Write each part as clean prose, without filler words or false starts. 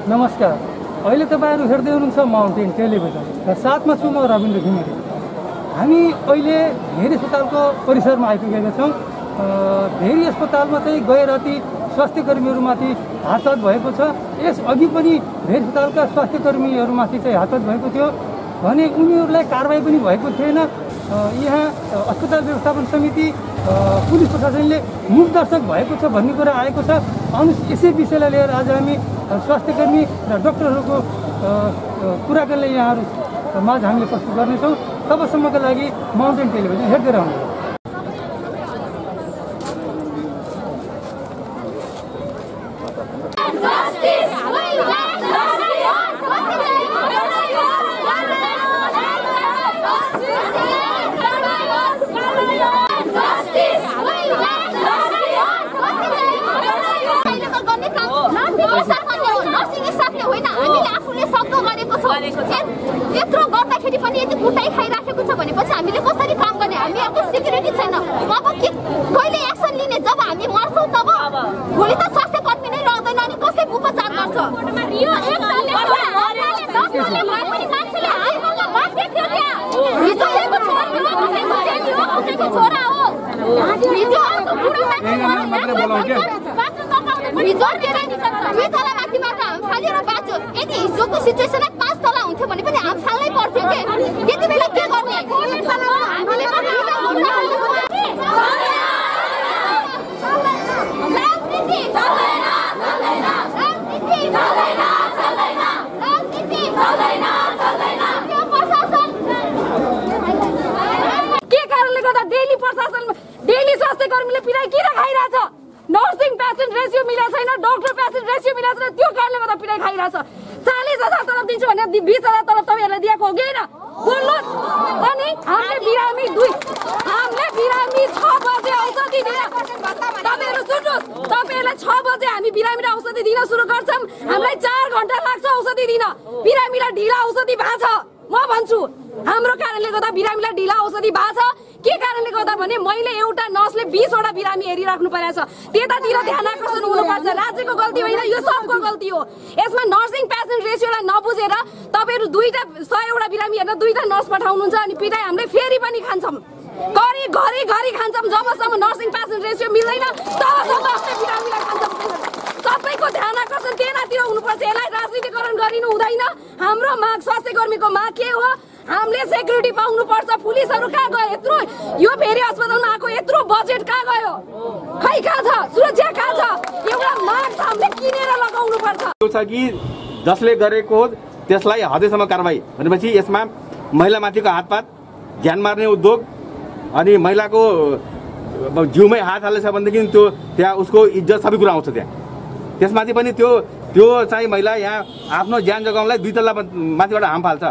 नमस्कार। अहिले तपाईहरु हेर्दै हुनुहुन्छ माउन्टेन टेलिभिजन र साथमा छु म रविन्द्र घिमिरे। हामी अहिले भेरी अस्पतालको परिसरमा आइपुगेका छौं। भेरी अस्पतालमा चाहिँ गैरती स्वास्थ्य कर्मीहरुमाथि हातहत भएको छ। यस अघि पनि भेरी अस्पतालका स्वास्थ्य कर्मीहरुमाथि चाहिँ हातहत भएको थियो भने उनीहरुलाई कारबाही पनि भएको थिएन। यहाँ अस्पताल व्यवस्थापन समिति पुलिस प्रशासनले मुखदर्शक भएको छ भन्ने कुरा आएको छ। यसै विषयलाई लिएर आज हामी स्वास्थ्यकर्मी र डाक्टरहरूको कुराकानीलाई यहाँहरु माझ हामीले प्रस्तुत गर्नेछौँ। तबसम्मका लागि माउन्टेन टेलिभिजन हेर्दै रहनुहोला। यत्रो गर्दाखेरि पनि यति कुटाइ खाइराखेको छ भनेपछि हामीले कसरी काम गर्ने? हामी अब सिक्युरिटी छैन। अब के कहिले एक्सन लिने? जब हामी मर्छौँ तब भोलि त स्वास्थ्य कर्मी नै रहँदैन अनि कसले उपचार गर्छ? छोरा हो यदि हिजोको सिचुएसनलाई 5 तला हुन्थ्यो भने पनि हामी फाल्नै पर्थ्यो के? त्यति बेला के गर्ने? के कारणले गर्दा डेली प्रशासन डेली स्वास्थ्य कर्मीले पिराइ किन खाइरहेछ? नर्सिङ पेसेन्ट रेसियो मिलेको छैन, डाक्टर पेसेन्ट रेसियो मिलेको छैन। त्यो कारणले गर्दा पिराइ खाइरहेछ। 40,000 तलब दिन्छु भने 20,000 तलब तपाईहरुले दिएको हो कि हैन? बोल्नुस्। अनि हामीले बिरामी 6 बजे औषधि दिन तपाईहरु सुन्नुस्। तपाईहरुलाई 6 बजे हामी बिरामीलाई औषधि दिन सुरु गर्छौं। हामीलाई 4 घण्टा लाग्छ औषधि दिन। बिरामीलाई ढिला औषधि भाछ। म भन्छु हाम्रो कारणले गर्दा बिरामीलाई ढिला औषधि भाछ। के कारणले गर्दा भने मैले एउटा नर्सले 20 वटा बिरामी हेरिराख्नु परेछ। त्यतातिर ध्यान आकर्षण हुनुपर्छ। राज्यको गल्ती होइन, यो सबको गल्ती हो। यसमा नर्सिङ पेसेन्ट रेसियोलाई नबुझेर तपाईहरु 100 वटा बिरामी हेर्न 2टा नर्स पठाउनुहुन्छ अनि पिटाइ हामीले फेरि पनि खान्छौं। घरि खान्छौं। जबसम्म नर्सिङ पेसेन्ट रेसियो मिल्दैन तबसम्म हामीले बिरामीलाई खान्छौं। सबैको ध्यान आकर्षण त्यतातिर हुनुपर्छ। यसलाई राजनीतिकरण गरिनु हुँदैन। हाम्रो माग स्वास्थ्य कर्मीको माग के हो? हामीले सेक्युरिटी पाउनु पर्छ। पुलिसहरु कहाँ गयो? यत्रो यो भेरी अस्पतालमा आको यत्रो बजेट कहाँ गयो? खै कहाँ छ? सुरक्षा कहाँ छ? एउटा माग हामीले किनेर लगाउनु पर्छ। त्यो छ कि जसले गरेको हो त्यसलाई हदैसम्म कारबाही भनेपछि यसमा महिलामाथिको हातपात, ज्यान मार्ने उद्योग अनि महिलाको जिउमै हात हालेछ भनेदेखि त्यो त्यहाँ उसको इज्जत सबै कुरा आउँछ। त्यहाँ त्यसमाथि पनि त्यो चाहिँ महिला यहाँ आफ्नो ज्यान जोगाउनलाई 2 तल्ला माथिबाट हाम फाल्छ।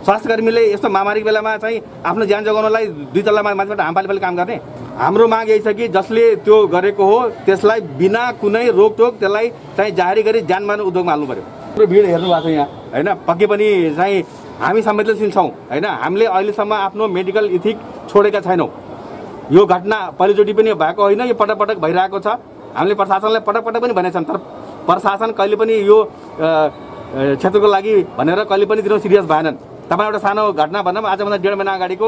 स्वास्थ्य कर्मीले यस्तो महामारीको बेलामा चाहिँ आफ्नो ज्यान जोगाउनलाई 2 तल्ला माथिबाट हाम फालेर काम गर्ने? हाम्रो माग यही छ कि जसले त्यो गरेको हो त्यसलाई बिना कुनै रोकटोक त्यसलाई चाहिँ जाहेरी गरी ज्यान मार्ने उद्योगमा हाल्नु पर्यो। पुरो भिड हेर्नु भएको छ यहाँ हैन? पक्कै पनि चाहिँ हामी संवेदनशील छौं हैन? हामीले अहिलेसम्म आफ्नो मेडिकल इथिक छोडेका छैनौं। यो घटना पहिलोचोटि पनि भएको होइन, यो पटक भइरहेको छ। हामीले प्रशासनलाई पटक पनि भनेका छौं, तर प्रशासन कहिले पनि यो क्षेत्रको लागि भनेर कहिले पनि तिनीहरु सिरियस भएनन्। तपाईं एउटा सानो घटना भनौं, आजभन्दा 1.5 महिना अगाडिको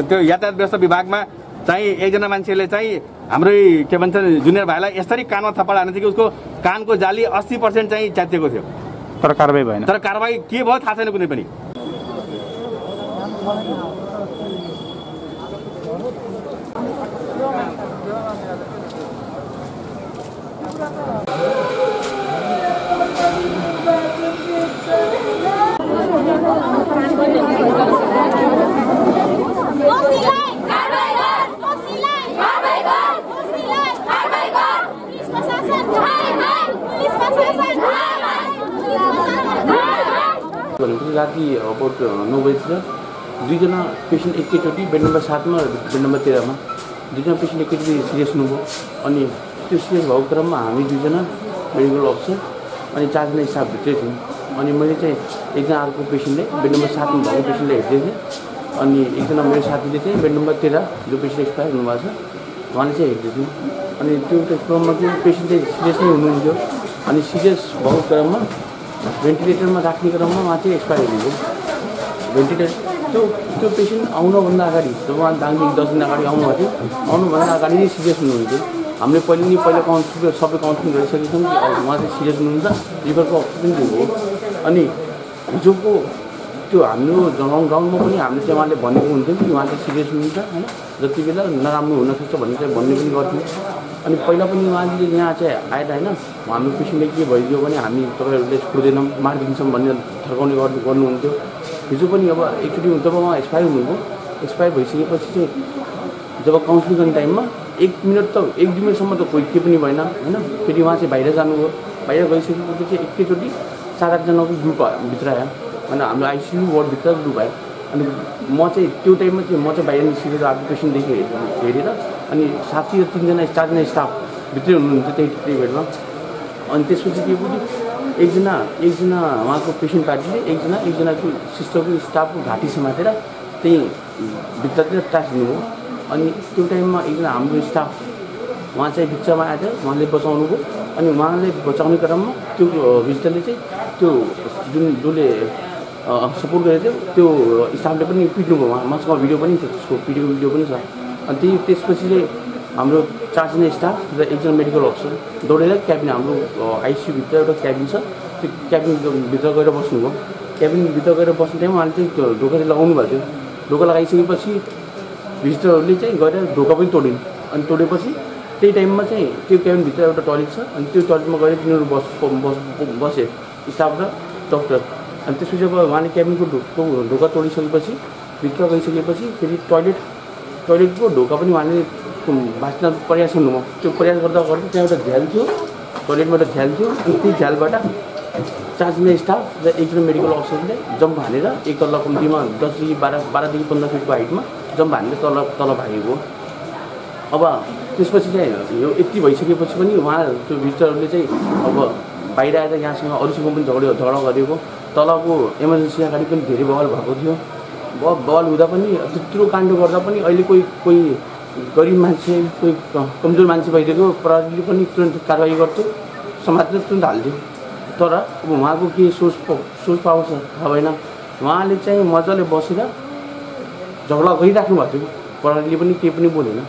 त्यो यातायात व्यवस्था विभागमा चाहिँ एकजना मान्छेले चाहिँ हाम्रै के भन्छ जुनियर भाइलाई यसरी कानमा थप्पड हानेछ कि उसको कानको जाली 80% चाहिँ च्यातिएको थियो। तर कारबाही भएन। तर कारबाही के भयो थाहा छैन कुनै पनि। राति अबाउट 9 बजीतिर 2 जना पेसेन्ट एकैचोटि बेड नम्बर 7 मा बेड नम्बर 13 मा 2 जना पेसेन्ट एकैचोटि सिरियस हुनुभयो। अनि त्यो सिरियस भएको क्रममा हामी 2 जना मेडिकल अफिसर अनि 4 जना स्टाफ भित्रै थियौँ। अनि मैले चाहिँ एकजना अर्को पेसेन्टले बेड नम्बर 7 मा भएको पेसेन्टले हेर्दै थिएँ। अनि एकजना मेरो साथीले चाहिँ बेड नम्बर 13 जो पेसेन्ट एक्सपायर हुनुभएको छ उहाँले चाहिँ हेर्दै थियो। अनि त्यो क्रममा चाहिँ पेसेन्ट चाहिँ सिरियस नै हुनुहुन्थ्यो। अनि सिरियस भएको क्रममा भेन्टिलेटरमा राख्ने क्रममा उहाँ चाहिँ एक्सपायर हुनुभयो। भेन्टिलेटर त्यो पेसेन्ट आउनुभन्दा अगाडि जब उहाँ दाङदेखि 10 दिन अगाडि आउनुभएको थियो, आउनुभन्दा अगाडि नै सिरियस हुनुहुन्थ्यो। हामीले पहिला सबै काउन्सिलिङ गरिसकेका छौँ कि उहाँ चाहिँ सिरियस हुनुहुन्छ, लिभरको अप्सन दिनुभयो। अनि हिजोको त्यो हाम्रो ग्राउन्डमा पनि हामीले चाहिँ उहाँले भनेको हुन्थ्यो कि उहाँ चाहिँ सिरियस हुनुहुन्छ होइन, जति बेला नराम्रो हुनसक्छ भन्ने चाहिँ भन्ने पनि गर्थ्यौँ। अनि पहिला पनि उहाँले यहाँ चाहिँ आएर होइन हाम्रो पेसेन्टले के भइदियो भने हामी तपाईँहरूले छोड्दैनौँ मारिदिन्छौँ भन्ने थर्काउने गर्नुहुन्थ्यो। हिजो पनि अब एकचोटि जब उहाँ एक्सपायर हुनुभयो, एक्सपायर भइसकेपछि चाहिँ जब काउन्सिलिङ गर्ने टाइममा 1 मिनटसम्म त कोही के पनि भएन होइन। फेरि उहाँ चाहिँ बाहिर जानुभयो, बाहिर गइसकेपछि चाहिँ एकैचोटि 7-8 जनाको ग्रुप भित्र आयो होइन, हाम्रो आइसियु वार्डभित्र ग्रुप आयो। अनि म चाहिँ त्यो टाइममा चाहिँ म चाहिँ बाहिर निस्केर आफ्नो पेसेन्टदेखि हेरेर अनि साथी र 4जना स्टाफ भित्रै हुनुहुन्थ्यो त्यही बेडमा। अनि त्यसपछि के पनि एकजना उहाँको पेसेन्ट पार्टीले एकजना त्यो सिस्टरको स्टाफको घाँटी समातेर त्यही भित्रतिर टाँसिदिनुभयो। अनि त्यो टाइममा एकजना हाम्रो स्टाफ उहाँ चाहिँ बिचमा आएर उहाँले बचाउनुभयो। अनि उहाँले बचाउने क्रममा त्यो भिजिटरले चाहिँ त्यो जसले सपोर्ट गरेको थियो त्यो स्टाफले पनि पिट्नुभयो। मसँग भिडियो पनि छ, त्यसको भिडियो पनि छ। अनि त्यसपछि चाहिँ हाम्रो 4जना स्टाफ र एकजना मेडिकल अफिसर दौडेर क्याबिन हाम्रो आइसियुभित्र एउटा क्याबिन छ, त्यो क्याबिनभित्र गएर बस्नुभयो। क्याबिनभित्र गएर बस्ने टाइममा उहाँले चाहिँ ढोका चाहिँ लगाउनु भएको थियो। ढोका लगाइसकेपछि भिजिटरहरूले चाहिँ गएर ढोका पनि तोडिन्। अनि तोडेपछि त्यही टाइममा चाहिँ त्यो क्याबिनभित्र एउटा टोयलेट छ, अनि त्यो टोयलेटमा गएर तिनीहरू बसे स्टाफ र डक्टर। अनि त्यसपछि अब उहाँले क्याबिनको ढोका तोडिसकेपछि भित्र गइसकेपछि फेरि टोयलेटको ढोका पनि उहाँले भाँच्न प्रयास गर्नुभयो। त्यो प्रयास गर्दा त्यहाँ एउटा झ्याल थियो, टोयलेटमा एउटा झ्याल थियो। अनि त्यही झ्यालबाट 4जना स्टाफ र एकजना मेडिकल अफिसरले जम्प हानेर एक तल्ला कम्तीमा 10देखि 12देखि 15 फिटको हाइटमा जम्प हानेर तल भागेको। अब त्यसपछि चाहिँ यो यति भइसकेपछि पनि उहाँ त्यो भिजिटरहरूले चाहिँ अब बाहिर आएर यहाँसँग अरूसँग पनि झगडा गरेको। तलको इमर्जेन्सी अगाडि पनि धेरै बवाल भएको थियो। बवाल हुँदा पनि त्यत्रो काण्ड गर्दा पनि अहिले कोही गरिब मान्छे, कोही कमजोर मान्छे भइदिएको प्रहरीले पनि तुरन्त कारवाही गर्थ्यो, समाजले तुरन्त हाल्थ्यो। तर अब उहाँको के सोच पावर छ थाहा भएन। उहाँले चाहिँ मजाले बसेर झगडा गरिराख्नु भएको थियो, प्रहरीले पनि केही पनि बोलेन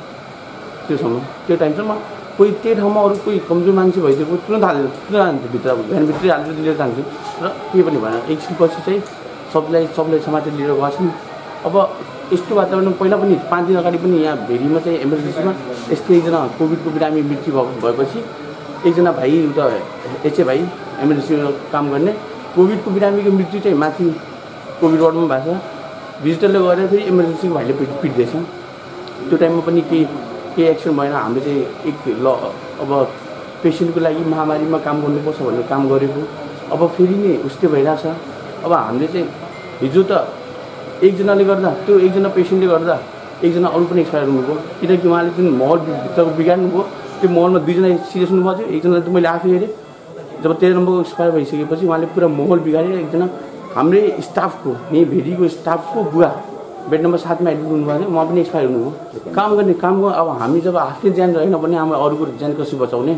त्यो टाइमसम्म। कोही त्यही ठाउँमा अरू कोही कमजोर मान्छे भइदिएको तुरन्त हाल्थ्यो भित्र, भ्यानभित्रै हालेर लिएर जान्थ्यो र केही पनि भएन। एकछिनपछि चाहिँ सबलाई समातेर लिएर गएको छन्। अब यस्तो वातावरण पहिला पनि 5 दिन अगाडि पनि यहाँ भेरीमा चाहिँ इमर्जेन्सीमा यस्तै एकजना कोभिडको बिरामी मृत्यु भएपछि एकजना भाइ उता एचए भाइ इमर्जेन्सीमा काम गर्ने कोभिडको बिरामीको मृत्यु चाहिँ माथि कोभिड वार्डमा भएको छ। भिजिटरले गएर फेरि इमर्जेन्सीको भाइले पिट्दैछ। त्यो टाइममा पनि केही एक्सन भएन। हामीले चाहिँ अब पेसेन्टको लागि महामारीमा काम गर्नुपर्छ भन्ने काम गरेको, अब फेरि नै उस्तै भइरहेछ। अब हामीले चाहिँ हिजो त एकजनाले गर्दा त्यो एकजना पेसेन्टले गर्दा एकजना अरू पनि एक्सपायर हुनुभयो, किनकि उहाँले जुन महलभित्रको बिगार्नुभयो त्यो महलमा 2जना सिरियस हुनुभएको थियो। एकजनाले त मैले आफै हेरेँ, जब 13 नम्बरको एक्सपायर भइसकेपछि उहाँले पुरा महल बिगारेर एकजना हाम्रै स्टाफको यहीँ भेरीको स्टाफको बुवा बेड नम्बर 7 मा एडमिट हुनुभएको थियो, उहाँ पनि एक्सपायर हुनुभयो। काम गर्ने अब हामी जब आफ्नै ज्यान रहेन भने हामी अरूको ज्यान कसरी बचाउने?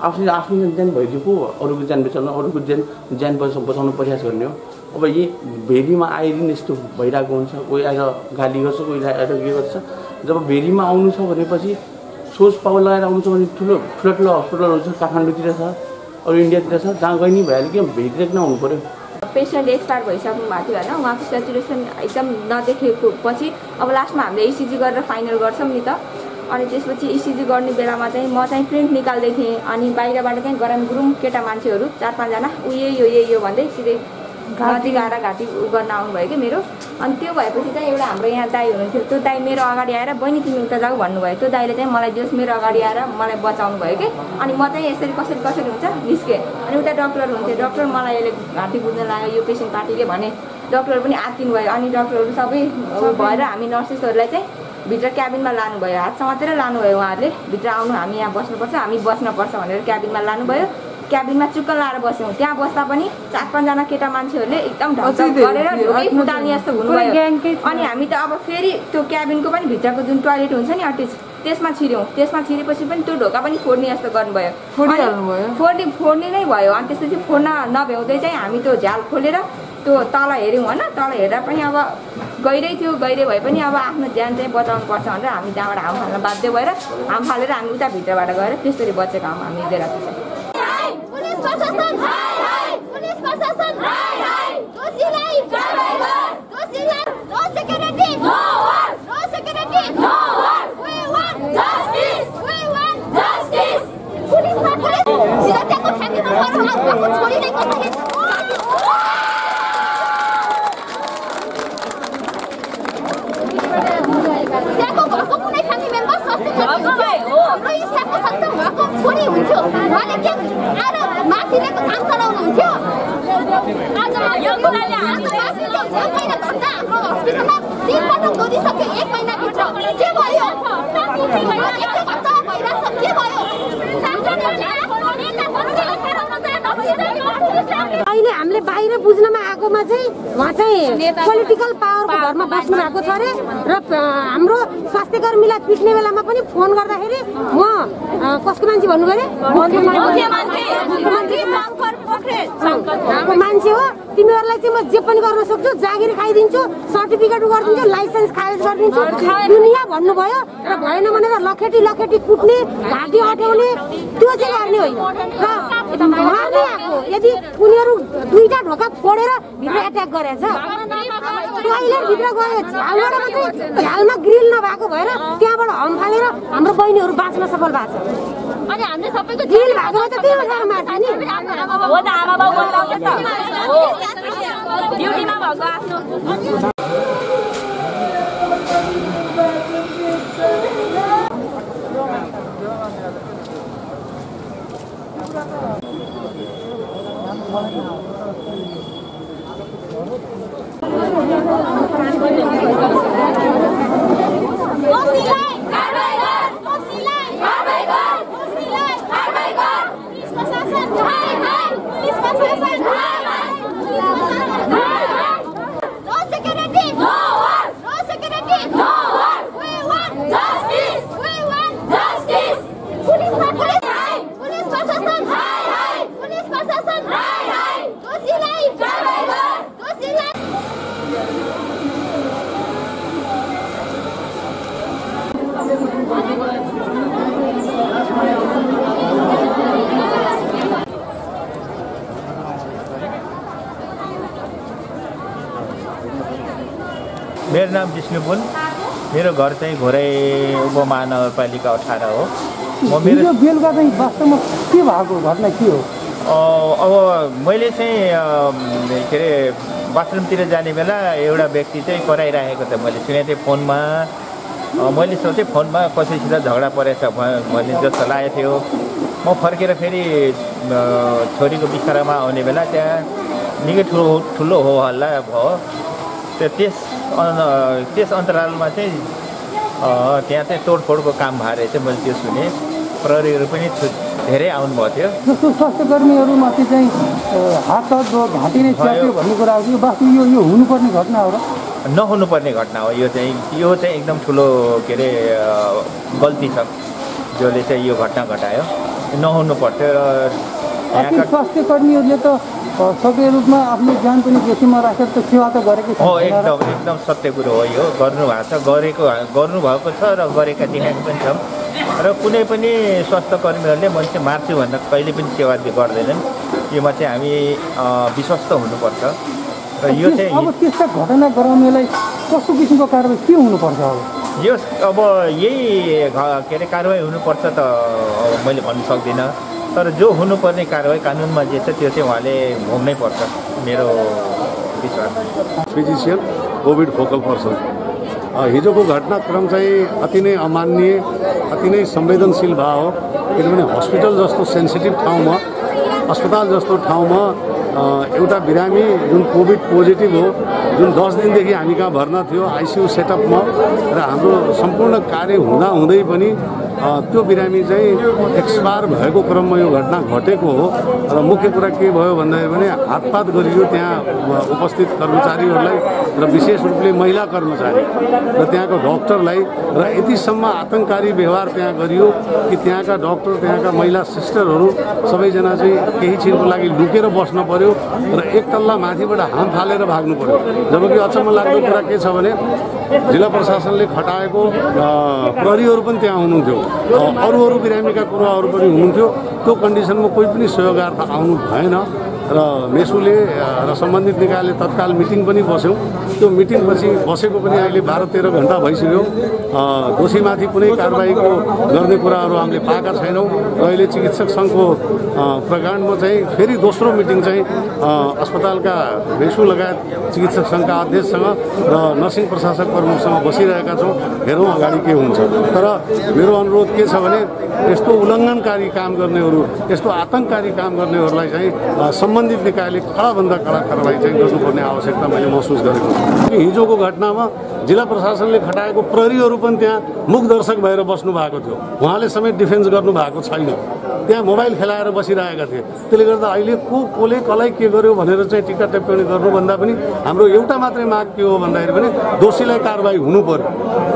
आफ्नो ज्यान भइदिएको अरूको ज्यान अरूको ज्यान बचाउनु प्रयास गर्ने हो। अब यही भेरीमा आइदिन यस्तो भइरहेको हुन्छ, कोही आएर गाली गर्छ, कोही आएर के गर्छ। जब भेरीमा आउनु छ भनेपछि सोच पावर लगाएर आउनु छ भने ठुलो हस्पिटलहरू छ, काठमाडौँतिर छ, अरू इन्डियातिर छ, जहाँ गइ नि भइहाल्यो कि भेरीतिर किन आउनु पऱ्यो? पेसेन्ट एक्सपायर भइसक्नु भएको थियो होइन, उहाँको सेचुरेसन एकदम नदेखेको पछि अब लास्टमा हामीले इसिजी गरेर फाइनल गर्छौँ नि त। अनि त्यसपछि इसिजी गर्ने बेलामा चाहिँ म चाहिँ प्रिन्ट निकाल्दै थिएँ। अनि बाहिरबाट चाहिँ गरम गुरुङ केटा मान्छेहरू 4-5 जना यो भन्दै सिधै नजिक आएर घाँटी गर्न आउनुभयो कि मेरो। अनि त्यो भएपछि चाहिँ एउटा हाम्रो यहाँ दाई हुनुहुन्थ्यो, त्यो दाई मेरो अगाडि आएर बहिनी तिमी उता जाऊ भन्नुभयो। त्यो दाईले चाहिँ मलाई जस मेरो अगाडि आएर मलाई बचाउनु भयो कि। अनि म चाहिँ यसरी कसरी हुन्छ निस्केँ। अनि उता डक्टर हुन्थ्यो, डक्टर मलाई यसले घाँटी बुझ्न लाग्यो यो पेसेन्ट पार्टीले भने, डक्टरहरू पनि आत्तिनु भयो। अनि डक्टरहरू सबै भएर हामी नर्सेसहरूलाई चाहिँ भित्र क्याबिनमा लानुभयो, हात समातेर लानुभयो। उहाँहरूले भित्र आउनु, हामी यहाँ बस्नुपर्छ, हामी बस्नुपर्छ भनेर क्याबिनमा लानुभयो। क्याबिनमा चुक्क लाएर बस्यौँ। त्यहाँ बस्दा पनि 4-5 जना केटा मान्छेहरूले एकदम ढकढक गरेर ढोकै फुटाल्ने जस्तो हुनुभयो। अनि हामी त अब फेरि त्यो क्याबिनको पनि भित्रको जुन टोयलेट हुन्छ नि अट्याच त्यसमा छिर्यौँ। त्यसमा छिरेपछि पनि त्यो ढोका पनि फोड्ने जस्तो गर्नुभयो, फोड्ने नै भयो। अनि त्यसपछि फोड्न नभ्याउँदै चाहिँ हामी त्यो झ्याल खोलेर त्यो तल हेऱ्यौँ होइन। तल हेर्दा पनि अब गहिरै थियो, गहिरै भए पनि अब आफ्नो ज्यान चाहिँ बचाउनु पर्छ भनेर हामी त्यहाँबाट हाम फाल्न बाध्य भएर हाम फालेर हामी उता भित्रबाट गएर त्यसरी बचेको हौँ हामी हिजो राति चाहिँ। छोरी हुन्थ्यो उहाँले के आएर माथिले काम चलाउनुहुन्थ्यो। आज हाम्रो हस्पिटलमा 3 पटक गरिसक्यो 1 महिनाभित्र। के भयो? के भयो? अहिले हामीले बाहिर बुझ्नमा आएकोमा चाहिँ उहाँ चाहिँ पोलिटिकल पावरको घरमा बस्नु भएको छ अरे र हाम्रो स्वास्थ्य कर्मीलाई पिट्ने बेलामा पनि फोन गर्दाखेरि म कसको मान्छे भन्नुभयो अरे मान्छे हो, तिमीहरूलाई चाहिँ म जे पनि गर्न सक्छु, जागिर खाइदिन्छु, सर्टिफिकेट गरिदिन्छु, लाइसेन्स खारेज गरिदिन्छु दुनियाँ भन्नुभयो। र भएन भनेर लखेटी कुट्ने, घाँटी अट्याउने त्यो चाहिँ गर्ने होइन र मार्दै आएको। यदि उनीहरू 2टा ढोका फोडेर भित्र एट्याक गरेछ, टोइलेट भित्र गयो, झ्यालबाट मात्रै झ्यालमा ग्रिल नभएको भएर त्यहाँबाट हम फालेर हाम्रो बहिनीहरू बाँच्न सफल भएको छ। अनि हामीले सबैको ग्रिल भएको त त्यही भएर मार्छ नि। हो त आमा बाउ बोलाउँछ त हो ड्युटीमा भएको आफ्नो मेरो नाम विष्णु पुल, मेरो घर चाहिँ घोरै उपमहानगरपालिका 18 हो। म मेरो बेलुका चाहिँ वास्तवमा के भएको घटना के हो? अब मैले चाहिँ के अरे बाथरुमतिर जाने बेला एउटा व्यक्ति चाहिँ कराइरहेको त मैले सुनेको थिएँ फोनमा। मैले सोचेँ फोनमा कसैसित झगडा परेछ भन्ने जस्तो लागेको थियो। म फर्केर फेरि छोरीको बिस्तारामा आउने बेला त्यहाँ निकै ठुलो हो हल्ला भयो। त्यस अन्तरालमा चाहिँ त्यहाँ चाहिँ तोडफोडको काम भएर चाहिँ मैले त्यो सुने। प्रहरीहरू पनि धेरै आउनुभएको थियो। जस्तो स्वास्थ्य कर्मीहरूमाथि चाहिँ हात घाँटी नै च्याप्यो भन्ने कुरा हो कि वास्तव यो हुनुपर्ने घटना हो र नहुनुपर्ने घटना हो? यो चाहिँ एकदम ठुलो के अरे गल्ती छ जसले चाहिँ यो घटना घटायो। नहुनु पर्थ्यो र यहाँका स्वास्थ्य कर्मीहरूले त सक्रिय रूपमा आफ्नो ज्यान पनि जोखिममा राखेर त सेवा त गरेकै छ। हो, एकदम सत्य कुरो हो यो। गर्नुभएको छ र गरेका देखाएको पनि छ। र कुनै पनि स्वास्थ्य कर्मीहरूले मान्छे मार्छु भन्दा कहिले पनि सेवा गर्दैनन्। योमा चाहिँ हामी विश्वस्त हुनुपर्छ। र यो चाहिँ अब त्यस्ता घटना गराउनेलाई कस्तो किसिमको कारबाही के हुनुपर्छ? यो अब यही के अरे कारबाही हुनुपर्छ त मैले भन्न सक्दिनँ। तर जो हुनुपर्ने कारबाही कानुनमा जे छ त्यो चाहिँ उहाँले भोग्नै पर्छ मेरो विश्वास। फिजिसियन कोभिड फोकल पर्सन हिजोको घटनाक्रम चाहिँ अति नै अमान्य, अति नै संवेदनशील भयो हो। किनभने हस्पिटल जस्तो सेन्सिटिभ ठाउँमा, अस्पताल जस्तो ठाउँमा एउटा बिरामी जुन कोभिड पोजिटिभ हो, जुन 10 दिनदेखि हामी कहाँ भर्ना थियो आइसियु सेटअपमा, र हाम्रो सम्पूर्ण कार्य हुँदाहुँदै पनि त्यो बिरामी चाहिँ एक्सपायर भएको क्रममा यो घटना घटेको हो र मुख्य कुरा के भयो भन्दाखेरि भने हातपात गरियो त्यहाँ उपस्थित कर्मचारीहरूलाई र विशेष रूपले महिला कर्मचारी र त्यहाँको डक्टरलाई र यतिसम्म आतङ्ककारी व्यवहार त्यहाँ गरियो कि त्यहाँका डक्टर त्यहाँका महिला सिस्टरहरू सबैजना चाहिँ केही छिनको लागि लुकेर बस्न पर्यो र एक तल्ला माथिबाट हाम फालेर भाग्नु पर्यो। जबकि अचम्म लाग्दो कुरा के छ भने जिल्ला प्रशासनले खटाएको प्रहरीहरू पनि त्यहाँ हुनुहुन्थ्यो, अरू बिरामीका कुराहरू पनि हुनुहुन्थ्यो। त्यो कन्डिसनमा कोही पनि सहयोगार्थ आउनु भएन र मेसुले र सम्बन्धित निकायले तत्काल मिटिङ पनि बस्यौँ। त्यो मिटिङपछि बसेको पनि अहिले 12-13 घन्टा भइसक्यो। दोषीमाथि कुनै कारबाहीको गर्ने कुराहरू हामीले पाएका छैनौँ र अहिले चिकित्सक सङ्घको प्रकाण्डमा चाहिँ फेरि दोस्रो मिटिङ चाहिँ अस्पतालका मेसु लगायत चिकित्सक सङ्घका अध्यक्षसँग र नर्सिङ प्रशासक प्रमुखसँग बसिरहेका छौँ। हेरौँ अगाडि के हुन्छ। तर मेरो अनुरोध के छ भने यस्तो उल्लङ्घनकारी काम गर्नेहरू, यस्तो आतङ्ककारी काम गर्नेहरूलाई चाहिँ सम्बन्धित निकायले कडाभन्दा कडा कारबाही चाहिँ गर्नुपर्ने आवश्यकता मैले महसुस गरेको छु। हिजोको घटनामा जिल्ला प्रशासनले खटाएको प्रहरीहरू पनि त्यहाँ मुख दर्शक भएर बस्नु भएको थियो। उहाँले समेत डिफेन्स गर्नु भएको छैन, त्यहाँ मोबाइल खेलाएर बसिरहेका थिए। त्यसले गर्दा अहिले कसले कसलाई के गर्यो भनेर चाहिँ टिका टिप्पणी गर्नुभन्दा पनि हाम्रो एउटा मात्रै माग के हो भन्दाखेरि पनि दोषीलाई कारबाही हुनु पर्यो।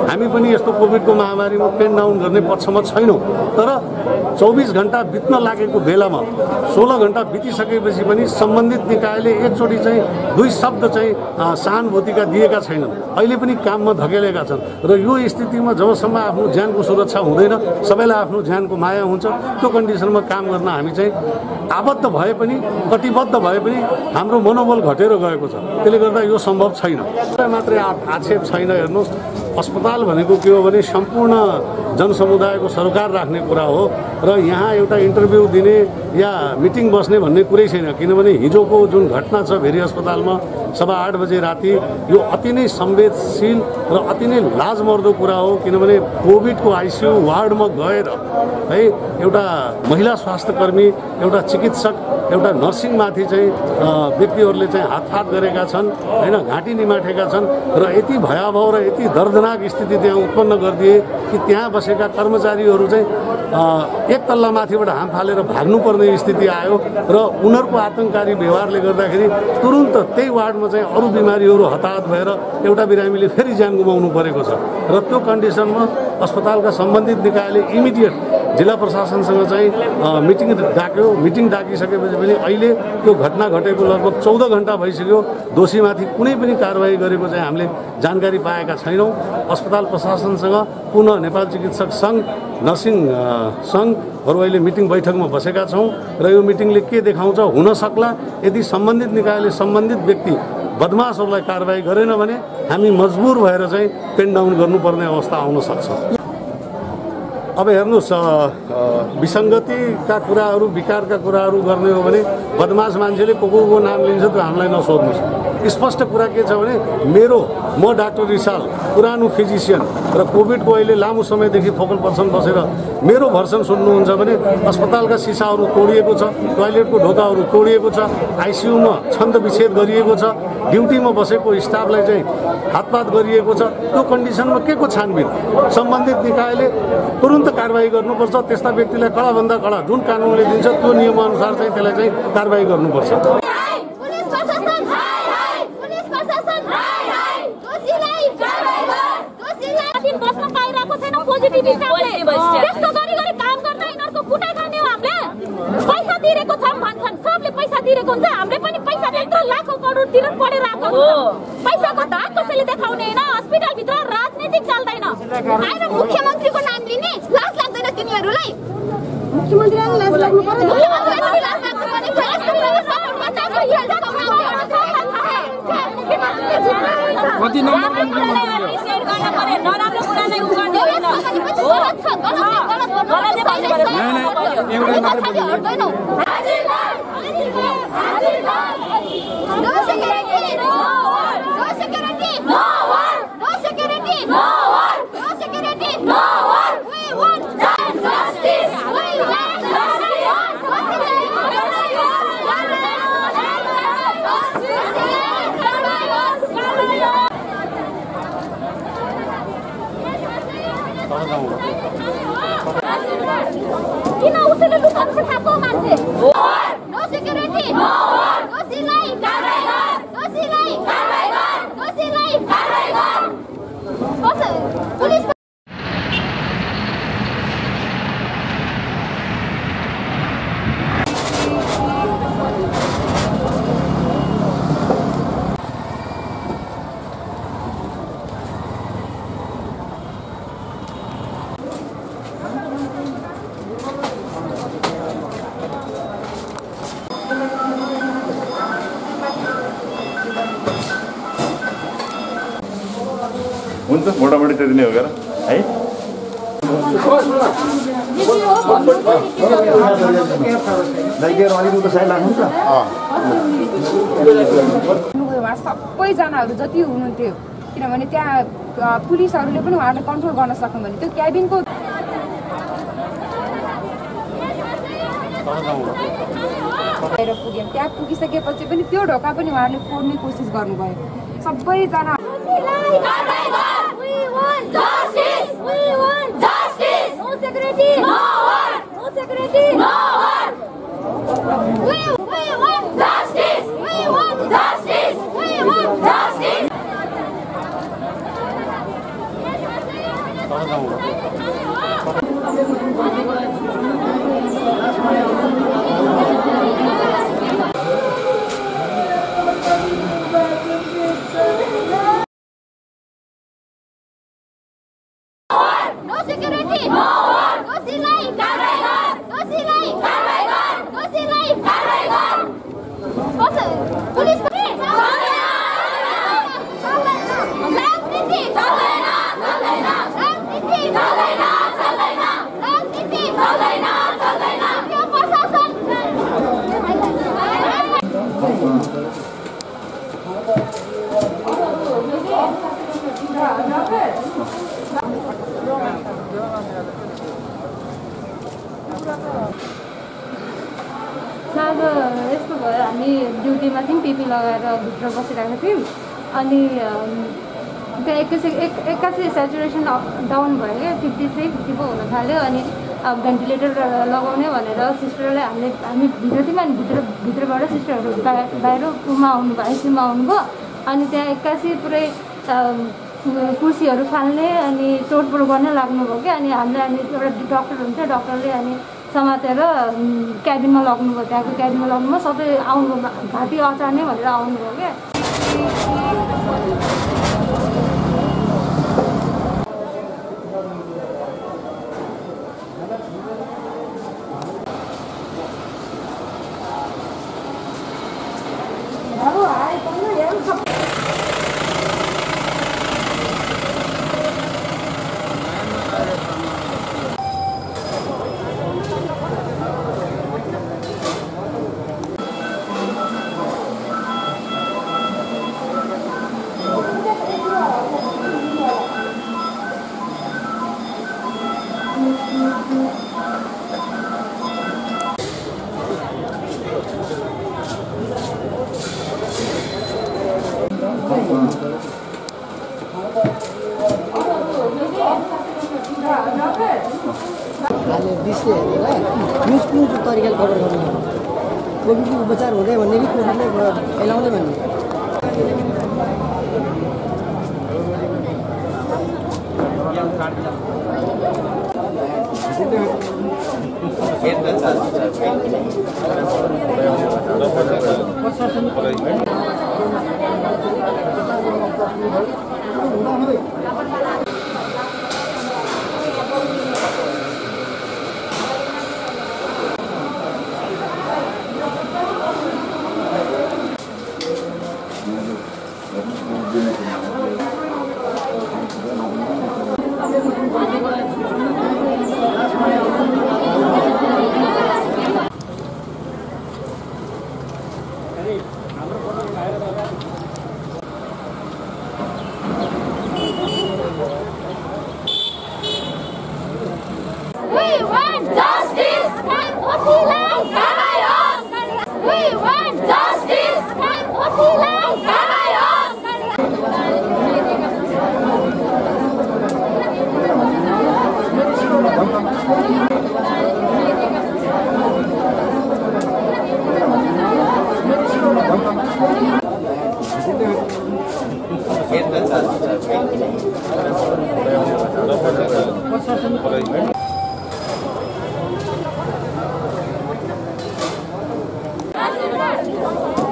हामी पनि यस्तो कोभिडको महामारीमा पेन डाउन गर्ने पक्षमा छैनौँ, तर 24 घण्टा बित्न लागेको बेलामा 16 घण्टा बितिसकेपछि पनि सम्बन्धित निकायले एकचोटि चाहिँ 2 शब्द चाहिँ सहानुभूतिका दिएका छैनन्। अहिले पनि काममा धकेलेका छन् र यो स्थितिमा जबसम्म आफ्नो ज्यानको सुरक्षा हुँदैन, सबैलाई आफ्नो ज्यानको माया हुन्छ, त्यो कन्डिसनमा काम गर्न हामी चाहिँ आबद्ध भए पनि कटिबद्ध भए पनि हाम्रो मनोबल घटेर गएको छ। त्यसले गर्दा यो सम्भव छैन। मात्रै आक्षेप छैन। हेर्नुहोस्, अस्पताल भनेको के हो भने सम्पूर्ण जनसमुदायको सरकार राख्ने कुरा हो र यहाँ एउटा इन्टरभ्यू दिने या मिटिङ बस्ने भन्ने कुरै छैन। किनभने हिजोको जुन घटना छ भेरी अस्पतालमा 8:15 बजे राति, यो अति नै संवेदनशील र अति नै लाजमर्दो कुरा हो। किनभने कोभिडको आइसियु वार्डमा गएर है एउटा महिला स्वास्थ्यकर्मी, एउटा चिकित्सक, एउटा नर्सिङमाथि चाहिँ व्यक्तिहरूले चाहिँ हातपात गरेका छन् होइन, घाँटी निमाठेका छन् र यति भयावह र यति दर्दनाक स्थिति त्यहाँ उत्पन्न गरिदिए कि त्यहाँ बसेका कर्मचारीहरू चाहिँ एक तल्ला माथिबाट हाम फालेर भाग्नुपर्ने स्थिति आयो र उनीहरूको आतङ्ककारी व्यवहारले गर्दाखेरि तुरुन्त त्यही वार्डमा चाहिँ अरू बिमारीहरू हताहत भएर एउटा बिरामीले फेरि ज्यान गुमाउनु परेको छ र त्यो कन्डिसनमा अस्पतालका सम्बन्धित निकायले इमिडिएट जिल्ला प्रशासनसँग चाहिँ मिटिङ डाक्यो। मिटिङ डाकिसकेपछि पनि अहिले त्यो घटना घटेको लगभग 14 घण्टा भइसक्यो। दोषीमाथि कुनै पनि कारबाही गरेको चाहिँ हामीले जानकारी पाएका छैनौँ। अस्पताल प्रशासनसँग पुनः नेपाल चिकित्सक सङ्घ, नर्सिङ सङ्घहरू अहिले मिटिङ बैठकमा बसेका छौँ र यो मिटिङले के देखाउँछ, हुन सक्ला यदि सम्बन्धित निकायले सम्बन्धित व्यक्ति बदमासहरूलाई कारबाही गरेन भने हामी मजबुर भएर चाहिँ पेन डाउन गर्नुपर्ने अवस्था आउन सक्छ। अब हेर्नुहोस्, विसङ्गतिका कुराहरू, विकारका कुराहरू गर्ने हो भने बदमास मान्छेले को नाम लिन्छ त्यो हामीलाई नसोध्नुहोस्। स्पष्ट कुरा के छ भने म डाक्टर रिसाल पुरानो फिजिसियन र कोभिडको अहिले लामो समयदेखि फोकल पर्सन बसेर मेरो भर्सन सुन्नुहुन्छ भने अस्पतालका सिसाहरू तोडिएको छ, टोयलेटको ढोकाहरू तोडिएको छ, आइसियुमा छन्द विच्छेद गरिएको छ, ड्युटीमा बसेको स्टाफलाई चाहिँ हातपात गरिएको छ। त्यो कन्डिसनमा के को छानबिन? सम्बन्धित निकायले तुरुन्त कारबाही गर्नुपर्छ। त्यस्ता व्यक्तिलाई कडाभन्दा कडा जुन कानुनले दिन्छ त्यो नियमअनुसार चाहिँ त्यसलाई चाहिँ कारबाही गर्नुपर्छ। त्यस्तो गरी काम गर्न यिनीहरूको कुटाइ खाने हो। हामीले पैसा तिरेको छौँ भन्छन्, सबले पैसा तिरेको हुन्छ, हामीले पनि पैसा त्यत्रो लाखौँ करोड तिरेर पढेर आएको हुन्छ। पैसाको धाक कसैले देखाउने होइन। हस्पिटलभित्र राजनीतिक चल्दैन। आएर मुख्यमन्त्रीको नाम लिने लाज लाग्दैन तिनीहरूलाई? मुख्यमन्त्रीलाई लाज लाग्नु पर्यो। कति नम्बर Vamos a हुन्छ मोटामोटी त्यति नै हो क्या है। सबैजनाहरू जति हुनुहुन्थ्यो किनभने त्यहाँ पुलिसहरूले पनि उहाँहरूले कन्ट्रोल गर्न सक्नु भने त्यो क्याबिनको पुग्यौँ। त्यहाँ पुगिसकेपछि पनि त्यो ढोका पनि उहाँहरूले फोड्ने कोसिस गर्नुभयो सबैजना। अब यस्तो भयो, हामी ड्युटीमा थियौँ, पिपी लगाएर भित्र बसिरहेको थियौँ। अनि त्यहाँ एक्कासी सेचुरेसन डाउन भयो क्या, 53, 54 हुन थाल्यो। अनि अब भेन्टिलेटर लगाउने भनेर सिस्टरले हामी भित्र थियौँ। अनि भित्रबाट सिस्टरहरू बाहिर उमा आउनुभयो, आइसियुमा आउनुभयो। अनि त्यहाँ एक्कासी पुरै कुर्सीहरू फाल्ने अनि तोडफोड गर्न लाग्नुभयो क्या। अनि हामीलाई एउटा डक्टर हुन्छ, डक्टरले अनि समातेर क्याबिनमा लग्नुभयो। त्यहाँको क्याबिनमा लग्नुभयो, सबै आउनुभयो, घाँटी अचार्ने भनेर आउनुभयो क्या। विषय हेरेर न्युज कुन तरिकाले कभर गर्नु, कोभिडको उपचार हुँदै भन्ने कि कोभिडलाई फैलाउँदै भन्ने।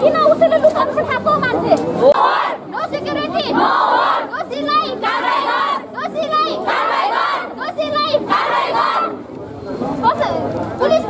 किन उसले लुकाउन सकेको मान्छे? नो सेक्युरिटी, नो दोषीलाई कारबाही गर, दोषीलाई कारबाही गर, दोषीलाई कारबाही गर। पुलिस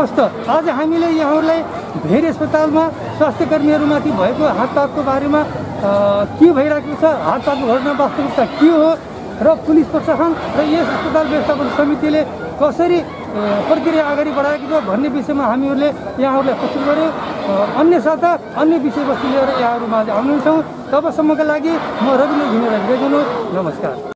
हवस् त आज हामीले यहाँहरूलाई भेरी अस्पतालमा स्वास्थ्य कर्मीहरूमाथि भएको हातपातको बारेमा के भइरहेको छ, हातपातको घटना वास्तविकता के हो र पुलिस प्रशासन र यस अस्पताल व्यवस्थापन समितिले कसरी प्रक्रिया अगाडि बढाएको छ भन्ने विषयमा हामीहरूले यहाँहरूलाई प्रस्तुत गऱ्यौँ। अन्य साता अन्य विषयवस्तु लिएर यहाँहरूमा आउनेछौँ। तबसम्मका लागि म रविन्द्र घिमिरे, नमस्कार।